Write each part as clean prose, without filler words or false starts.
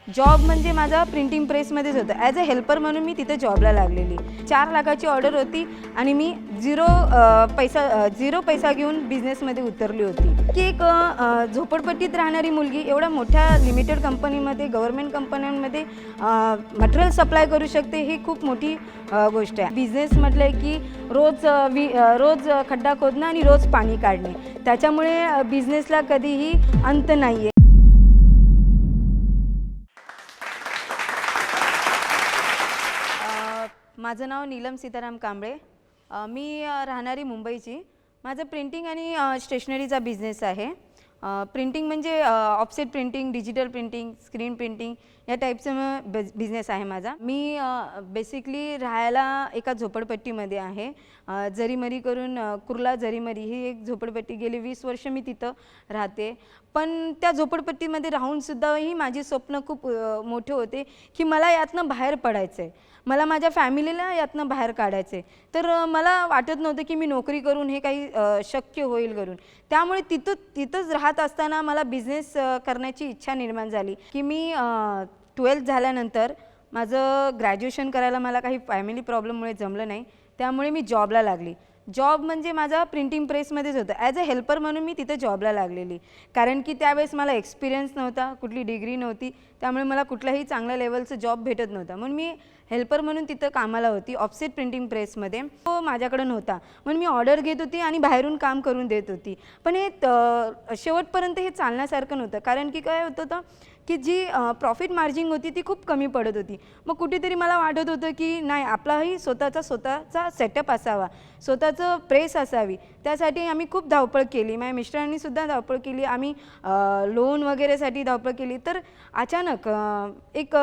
Job म्हणजे माझा printing प्रेसमध्येच होतं. ॲज अ हेल्पर म्हणून मी तिथे जॉबला लागलेली. 4 लाखाची ऑर्डर होती आणि मी झिरो पैसा घेऊन बिझनेसमध्ये उतरली होती. की एक झोपडपट्टीत राहणारी मुलगी एवढ्या मोठ्या लिमिटेड कंपनीमध्ये, गव्हर्नमेंट कंपन्यांमध्ये मटेरियल सप्लाय करू शकते, ही खूप मोठी गोष्ट आहे. बिझनेस म्हटलं की रोज खड्डा खोदणं आणि रोज पाणी काढणे, त्याच्यामुळे बिझनेसला कधीही अंत नाही आहे. माझं नाव नीलम सीताराम कांबळे. मी राहणारी मुंबईची. माझं प्रिंटिंग आणि स्टेशनरीचा बिझनेस आहे. प्रिंटिंग म्हणजे offset printing, digital printing, screen printing या टाईपचं बिझनेस आहे माझा. मी बेसिकली राहायला एका झोपडपट्टीमध्ये आहे. जरीमरी करून कुर्ला जरीमरी ही एक झोपडपट्टी. गेली 20 वर्ष मी तिथं राहते. पण त्या झोपडपट्टीमध्ये राहूनसुद्धाही माझी स्वप्न खूप मोठे होते की मला यातनं बाहेर पडायचं आहे, मला माझ्या फॅमिलीला यातनं बाहेर काढायचं आहे. तर मला वाटत नव्हतं की मी नोकरी करून हे काही शक्य होईल करून. त्यामुळे तिथंच राहत असताना मला बिझनेस करण्याची इच्छा निर्माण झाली की मी 12th झाल्यानंतर माझं ग्रॅज्युएशन करायला मला काही फॅमिली प्रॉब्लेममुळे जमलं नाही. त्यामुळे मी जॉबला लागली. जॉब म्हणजे माझा प्रिंटिंग प्रेसमध्येच होतं. ॲज अ हेल्पर म्हणून मी तिथे जॉबला लागलेली. कारण की त्यावेळेस मला एक्सपिरियन्स नव्हता, कुठली डिग्री नव्हती, त्यामुळे मला कुठल्याही चांगल्या लेवलचं जॉब भेटत नव्हता. म्हणून मी हेल्पर म्हणून तिथं कामाला होती ऑफसेट प्रिंटिंग प्रेसमध्ये. तो माझ्याकडे नव्हता, म्हणून मी ऑर्डर घेत होती आणि बाहेरून काम करून देत होती. पण हे शेवटपर्यंत हे चालण्यासारखं नव्हतं. कारण की काय होतं होतं की जी प्रॉफिट मार्जिन होती ती खूप कमी पडत होती. मग कुठेतरी मला वाटत होतं की नाही, आपलाही स्वतःचा सेटअप असावा, स्वतःचं प्रेस असावी. त्यासाठी आम्ही खूप धावपळ केली. माझ्या मिस्टरांनीसुद्धा धावपळ केली. आम्ही लोन वगैरेसाठी धावपळ केली. तर अचानक एक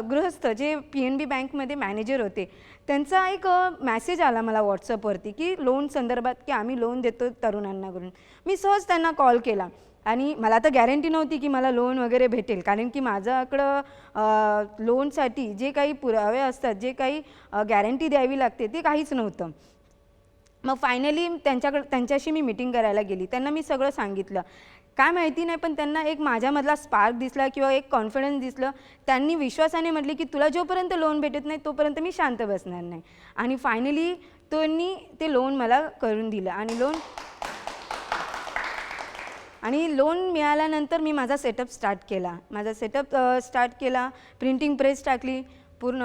गृहस्थ जे PNB बँकमध्ये मॅनेजर होते, त्यांचा एक मॅसेज आला मला व्हॉट्सअपवरती की लोन संदर्भात, की आम्ही लोन देतो तरुणांना करून. मी सहज त्यांना कॉल केला आणि मला तर गॅरंटी नव्हती की मला लोन वगैरे भेटेल, कारण की माझ्याकडं लोनसाठी जे काही पुरावे असतात, जे काही गॅरंटी द्यावी लागते, ते काहीच नव्हतं. मग फायनली त्यांच्याशी मी मीटिंग करायला गेली. त्यांना मी सगळं सांगितलं. काय माहिती नाही, पण त्यांना एक माझ्यामधला स्पार्क दिसला किंवा एक कॉन्फिडन्स दिसलं. त्यांनी विश्वासाने म्हटले की तुला जोपर्यंत लोन भेटत नाही तोपर्यंत मी शांत बसणार नाही. आणि फायनली त्यांनी ते लोन मला करून दिलं. आणि लोन मिळाल्यानंतर मी माझा सेटअप स्टार्ट केला. प्रिंटिंग प्रेस टाकली पूर्ण.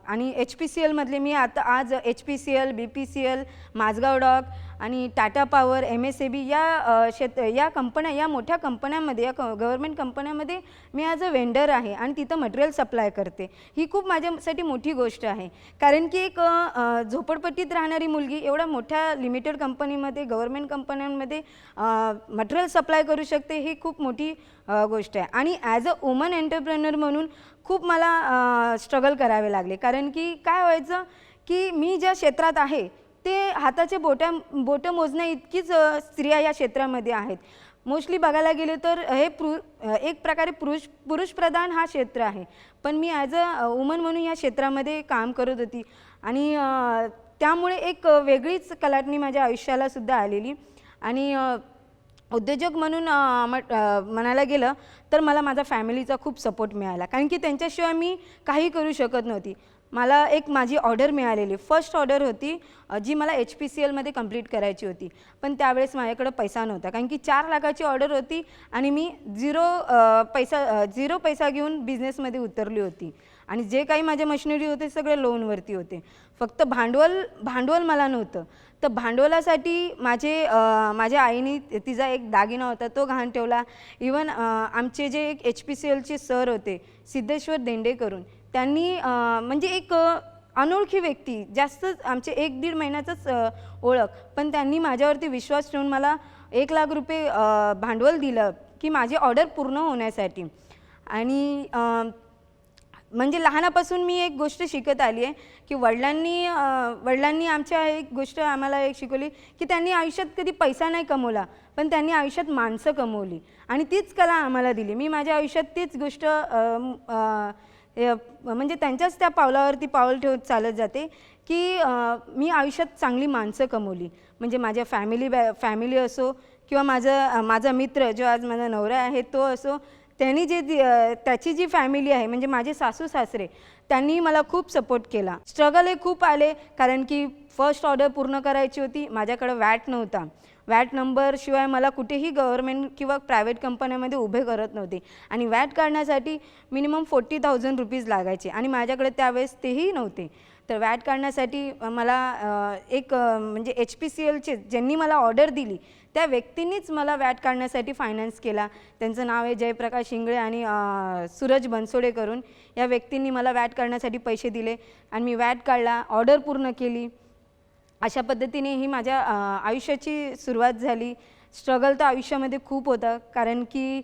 आणि HPCLमधले मी आज HPCL, BPCL, माझगाव डॉक आणि टाटा पॉवर, MSAB या कंपन्या, या मोठ्या कंपन्यांमध्ये, या गव्हर्नमेंट कंपन्यांमध्ये मी ॲज अ वेंडर आहे आणि तिथं मटेरियल सप्लाय करते. ही खूप माझ्यासाठी मोठी गोष्ट आहे. कारण की एक झोपडपट्टीत राहणारी मुलगी एवढ्या मोठ्या लिमिटेड कंपनीमध्ये, गव्हर्नमेंट कंपन्यांमध्ये मटेरियल सप्लाय करू शकते, ही खूप मोठी गोष्ट आहे. आणि ॲज अ वुमन एंटरप्रेनर म्हणून खूप मला स्ट्रगल करावे लागले. कारण की काय व्हायचं की मी ज्या क्षेत्रात आहे ते हाताचे बोटं मोजण्या इतकीच स्त्रिया या क्षेत्रामध्ये आहेत. मोस्टली बघायला गेले तर हे एक प्रकारे पुरुषप्रधान हा क्षेत्र आहे. पण मी ॲज अ वुमन म्हणून या क्षेत्रामध्ये काम करत होती आणि त्यामुळे एक वेगळीच कलाटणी माझ्या आयुष्याला सुद्धा आलेली. आणि उद्योजक म्हणून म्हणायला गेलं तर मला माझा फॅमिलीचा खूप सपोर्ट मिळाला. कारण की त्यांच्याशिवाय मी काही करू शकत नव्हती. मला एक माझी ऑर्डर मिळालेली, फर्स्ट ऑर्डर होती जी मला HPCLमध्ये कंप्लीट करायची होती. पण त्यावेळेस माझ्याकडं पैसा नव्हता, कारण की 4 लाखाची ऑर्डर होती आणि मी झिरो पैसा घेऊन बिझनेसमध्ये उतरली होती. आणि जे काही माझे मशिनरी होते सगळे लोनवरती होते. फक्त भांडवल मला नव्हतं. तर भांडवलासाठी माझ्या आईने तिचा एक दागिना होता तो गहाण ठेवला. इवन आमचे जे एक HPCLचे सर होते, सिद्धेश्वर देंडे करून, त्यांनी म्हणजे एक अनोळखी व्यक्ती, जास्त आमचे 1-1.5 महिन्याचंच ओळख, पण त्यांनी माझ्यावरती विश्वास ठेवून मला 1 लाख रुपये भांडवल दिलं की माझी ऑर्डर पूर्ण होण्यासाठी. आणि म्हणजे लहानापासून मी एक गोष्ट शिकत आली आहे की वडिलांनी आमच्या एक गोष्ट आम्हाला एक शिकवली की त्यांनी आयुष्यात कधी पैसा नाही कमवला, पण त्यांनी आयुष्यात माणसं कमवली आणि तीच कला आम्हाला दिली. मी माझ्या आयुष्यात तीच गोष्ट म्हणजे त्यांच्याच त्या पावलावरती पाऊल ठेवत चालत जाते की मी आयुष्यात चांगली माणसं कमवली. म्हणजे माझ्या फॅमिली असो किंवा माझा मित्र जो आज माझा नवरा आहे तो असो, त्यांनी त्याची जी फॅमिली आहे म्हणजे माझे सासू सासरे त्यांनी मला खूप सपोर्ट केला. स्ट्रगल हे खूप आले, कारण की फर्स्ट ऑर्डर पूर्ण करायची होती, माझ्याकडे वॅट नव्हता. वॅट नंबरशिवाय मला कुठेही गव्हर्मेंट किंवा प्रायव्हेट कंपन्यामध्ये उभे करत नव्हते आणि वॅट काढण्यासाठी मिनिमम 40,000 रुपीज लागायचे आणि माझ्याकडे त्यावेळेस तेही नव्हते. तर वॅट काढण्यासाठी मला म्हणजे HPCLचे ज्यांनी मला ऑर्डर दिली त्या व्यक्तींनीच मला वॅट काढण्यासाठी फायनान्स केला. त्यांचं नाव आहे जयप्रकाश इंगळे आणि सूरज बनसोडे करून. या व्यक्तींनी मला वॅट काढण्यासाठी पैसे दिले आणि मी वॅट काढला, ऑर्डर पूर्ण केली. अशा पद्धतीने ही माझ्या आयुष्याची सुरुवात झाली. स्ट्रगल तर आयुष्यामध्ये खूप होतं, कारण की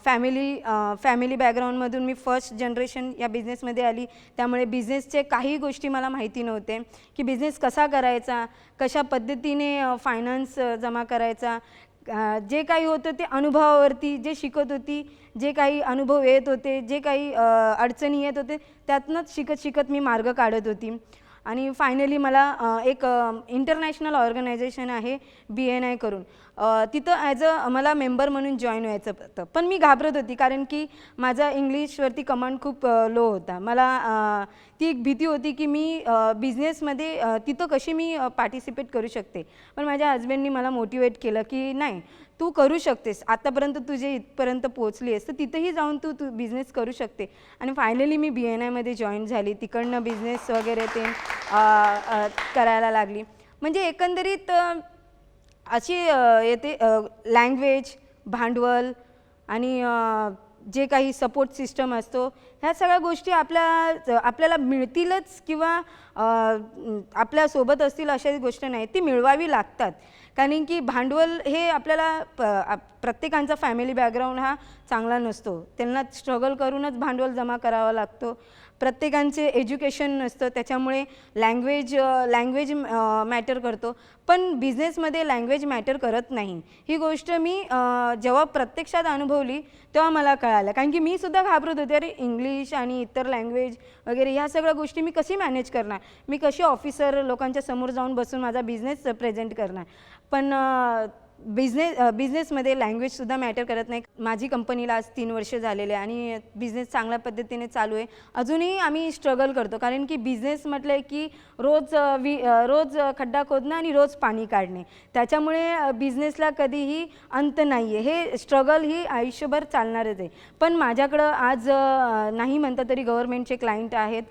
फॅमिली बॅकग्राऊंडमधून मी फर्स्ट जनरेशन या बिझनेसमध्ये आली. त्यामुळे बिझनेसचे काही गोष्टी मला माहिती नव्हते की बिझनेस कसा करायचा, कशा पद्धतीने फायनान्स जमा करायचा. जे काही होतं ते अनुभवावरती, जे शिकत होती, जे काही अनुभव येत होते, जे काही अडचणी येत होते त्यातनंच शिकत मी मार्ग काढत होती. आणि फायनली मला एक इंटरनॅशनल ऑर्गनायझेशन आहे BNI करून, तिथं मला मेंबर म्हणून जॉईन व्हायचं होतं. पण मी घाबरत होती, कारण की माझा इंग्लिशवरती कमांड खूप लो होता. मला ती एक भीती होती की मी बिझनेसमध्ये तिथं कशी मी पार्टिसिपेट करू शकते. पण माझ्या हजबंडनी मला मोटिवेट केलं की नाही, तू करू शकतेस, आतापर्यंत तुझे इथपर्यंत पोहोचली आहेस तर तिथंही जाऊन तू बिझनेस करू शकते. आणि फायनली मी BNIमध्ये जॉईन झाली. तिकडनं बिझनेस वगैरे ते करायला लागली. म्हणजे एकंदरीत अशी येते लँग्वेज, भांडवल आणि जे काही सपोर्ट सिस्टम असतो, ह्या सगळ्या गोष्टी आपल्याला मिळतीलच किंवा आपल्यासोबत असतील अशा गोष्ट नाही, ती मिळवावी लागतात. कारण की भांडवल हे आपल्याला प्रत्येकांचा फॅमिली बॅकग्राऊंड हा चांगला नसतो, त्यांना स्ट्रगल करूनच भांडवल जमा करावा लागतो. प्रत्येकांचे एज्युकेशन नसतं, त्याच्यामुळे लँग्वेज मॅटर करतो. पण बिझनेसमध्ये लँग्वेज मॅटर करत नाही. ही गोष्ट मी जेव्हा प्रत्यक्षात अनुभवली तेव्हा मला कळालं. कारण की मी सुद्धा घाबरत होते, अरे इंग्लिश आणि इतर लँग्वेज वगैरे ह्या सगळ्या गोष्टी मी कशी मॅनेज करणार, मी कशी ऑफिसर लोकांच्या समोर जाऊन बसून माझा बिझनेस प्रेझेंट करणार. पण बिझनेसमध्ये लँग्वेजसुद्धा मॅटर करत नाही. माझी कंपनीला आज 3 वर्ष झालेले आणि बिझनेस चांगल्या पद्धतीने चालू आहे. अजूनही आम्ही स्ट्रगल करतो, कारण की बिझनेस म्हटलं की रोज खड्डा खोदणं आणि रोज पाणी काढणे. त्याच्यामुळे बिझनेसला कधीही अंत नाही आहे. हे स्ट्रगल ही आयुष्यभर चालणारच आहे. पण माझ्याकडं आज नाही म्हणता तरी गव्हर्मेंटचे क्लायंट आहेत.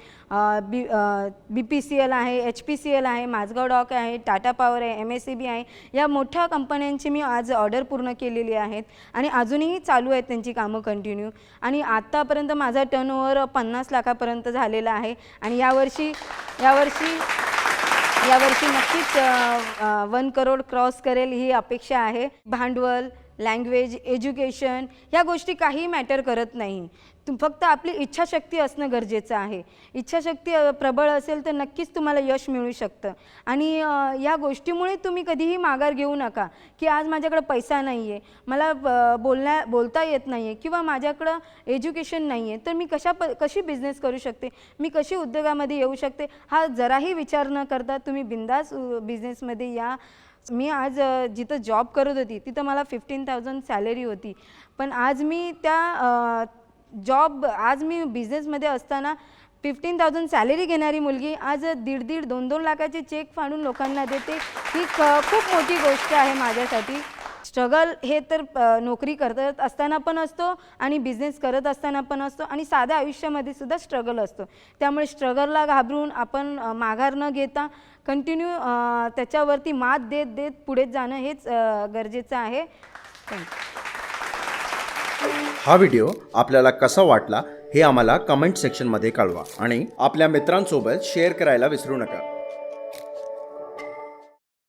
BPCL आहे, HPCL आहे, माझगाव डॉक आहे, टाटा पॉवर आहे, MSCB आहे. या मोठ्या कंपन्यांची मी आज ऑर्डर पूर्ण केलेली आहेत आणि अजूनही चालू आहेत त्यांची कामं कंटिन्यू. आणि आत्तापर्यंत माझा टर्नओव्हर 50 लाखापर्यंत झालेला आहे आणि यावर्षी नक्कीच 1 करोड क्रॉस करेल ही अपेक्षा आहे. भांडवल, लँग्वेज, एज्युकेशन ह्या गोष्टी काही मॅटर करत नाही. फक्त आपली इच्छाशक्ती असणं गरजेचं आहे. इच्छाशक्ती प्रबळ असेल तर नक्कीच तुम्हाला यश मिळू शकतं. आणि या गोष्टीमुळे तुम्ही कधीही माघार घेऊ नका की आज माझ्याकडे पैसा नाही आहे, मला बोलता येत नाही आहे किंवा माझ्याकडं एज्युकेशन नाही आहे, तर मी कशी बिझनेस करू शकते, मी कशी उद्योगामध्ये येऊ शकते, हा जराही विचार न करता तुम्ही बिंदास बिझनेसमध्ये या. मी आज जिथं जॉब करत होती तिथं मला 15,000 सॅलरी होती. पण आज मी बिझनेसमध्ये असताना 15,000 सॅलरी घेणारी मुलगी आज 1.5-1.5, 2-2 लाखाचे चेक फाडून लोकांना देते. ही खूप मोठी गोष्ट आहे माझ्यासाठी. स्ट्रगल हे तर नोकरी करत असताना पण असतो आणि बिझनेस करत असताना पण असतो आणि साध्या आयुष्यामध्ये सुद्धा स्ट्रगल असतो. त्यामुळे स्ट्रगलला घाबरून आपण माघार न घेता कंटिन्यू त्याच्यावरती मात देत पुढे जाणं हेच गरजेचं आहे. हा व्हिडिओ आपल्याला कसा वाटला हे आम्हाला कमेंट सेक्शनमध्ये कळवा आणि आपल्या मित्रांसोबत शेअर करायला विसरू नका.